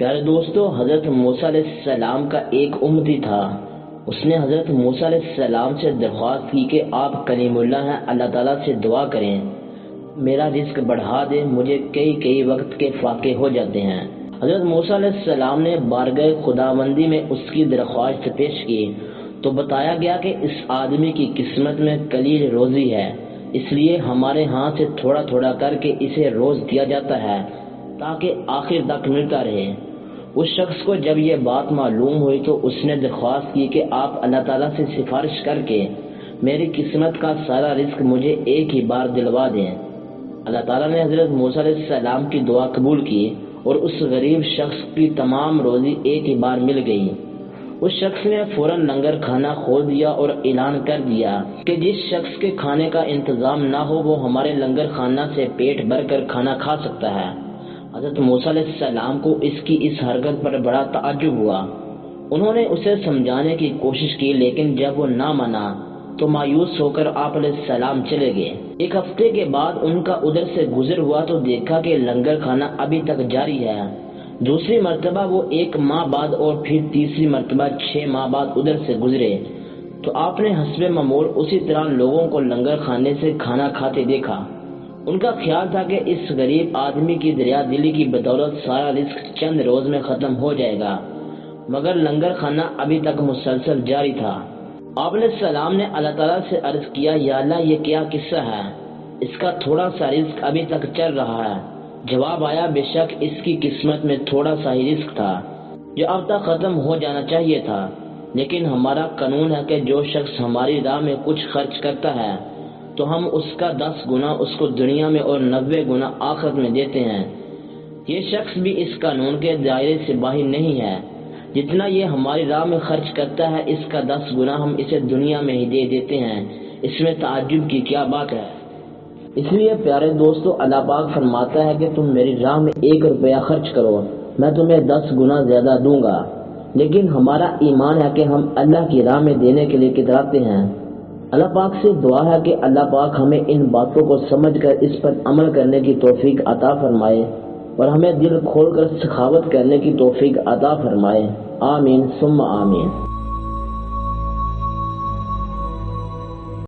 پیارے دوستو، حضرت موسیٰ علیہ السلام کا ایک امتی تھا۔ اس نے حضرت موسیٰ علیہ السلام سے درخواست کی کہ آپ کلیم اللہ ہیں، اللہ تعالیٰ سے دعا کریں میرا رزق بڑھا دے، مجھے کئی وقت کے فاقے ہو جاتے ہیں۔ حضرت موسیٰ علیہ السلام نے بارگاہ خداوندی میں اس کی درخواست پیش کی تو بتایا گیا کہ اس آدمی کی قسمت میں قلیل روزی ہے، اس لیے ہمارے ہاں سے تھوڑا تھوڑا کر کے اسے روز دیا جاتا ہے تاکہ آخر تک ملتا رہے۔ اس شخص کو جب یہ بات معلوم ہوئی تو اس نے درخواست کی کہ آپ اللہ تعالیٰ سے سفارش کر کے میری قسمت کا سارا رزق مجھے ایک ہی بار دلوا دیں۔ اللہ تعالیٰ نے حضرت موسیٰ علیہ السلام کی دعا قبول کی اور اس غریب شخص کی تمام روزی ایک ہی بار مل گئی۔ اس شخص نے فوراً لنگر کھانا کھول دیا اور اعلان کر دیا کہ جس شخص کے کھانے کا انتظام نہ ہو وہ ہمارے لنگر کھانا سے پیٹ بھر کر کھانا کھا سکتا ہے۔ حضرت موسیٰ علیہ السلام کو اس کی اس حرکت پر بڑا تعجب ہوا۔ انہوں نے اسے سمجھانے کی کوشش کی لیکن جب وہ نہ مانا تو مایوس ہو کر آپ علیہ السلام چلے گئے۔ ایک ہفتے کے بعد ان کا ادھر سے گزر ہوا تو دیکھا کہ لنگر کھانا ابھی تک جاری ہے۔ دوسری مرتبہ وہ 1 ماہ بعد اور پھر تیسری مرتبہ 6 ماہ بعد ادھر سے گزرے تو آپ نے حسب معمول اسی طرح لوگوں کو لنگر کھانے سے کھانا کھاتے دیکھا۔ ان کا خیال تھا کہ اس غریب آدمی کی دریا دلی کی بدولت سارا رزق چند روز میں ختم ہو جائے گا، مگر لنگر کھانا ابھی تک مسلسل جاری تھا۔ آپ علیہ السلام نے اللہ تعالیٰ سے عرض کیا، یا اللہ یہ کیا قصہ ہے، اس کا تھوڑا سا رزق ابھی تک چل رہا ہے۔ جواب آیا، بے شک اس کی قسمت میں تھوڑا سا ہی رزق تھا جو اب تک ختم ہو جانا چاہیے تھا، لیکن ہمارا قانون ہے کہ جو شخص ہماری راہ میں کچھ خرچ کرتا ہے تو ہم اس کا 10 گنا اس کو دنیا میں اور 90 گنا آخرت میں دیتے ہیں۔ یہ شخص بھی اس قانون کے دائرے سے باہر نہیں ہے، جتنا یہ ہماری راہ میں خرچ کرتا ہے اس کا 10 گنا ہم اسے دنیا میں ہی دے دیتے ہیں، اس میں تعجب کی کیا بات ہے۔ اس لیے پیارے دوستو، اللہ پاک فرماتا ہے کہ تم میری راہ میں 1 روپیہ خرچ کرو، میں تمہیں 10 گنا زیادہ دوں گا، لیکن ہمارا ایمان ہے کہ ہم اللہ کی راہ میں دینے کے لیے کتراتے ہیں۔ اللہ پاک سے دعا ہے کہ اللہ پاک ہمیں ان باتوں کو سمجھ کر اس پر عمل کرنے کی توفیق عطا فرمائے اور ہمیں دل کھول کر سخاوت کرنے کی توفیق عطا فرمائے۔ آمین ثم آمین۔